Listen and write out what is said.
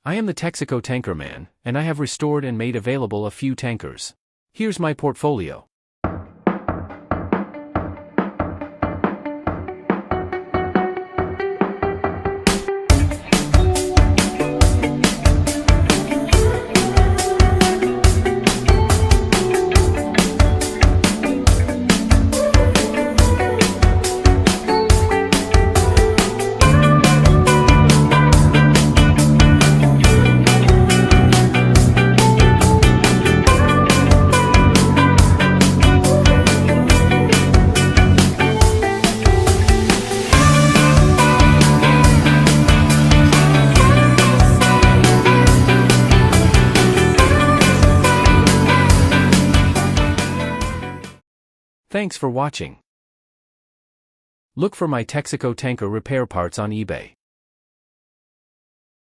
I am the Texaco tanker man, and I have restored and made available a few tankers. Here's my portfolio. Thanks for watching. Look for my Texaco tanker repair parts on eBay.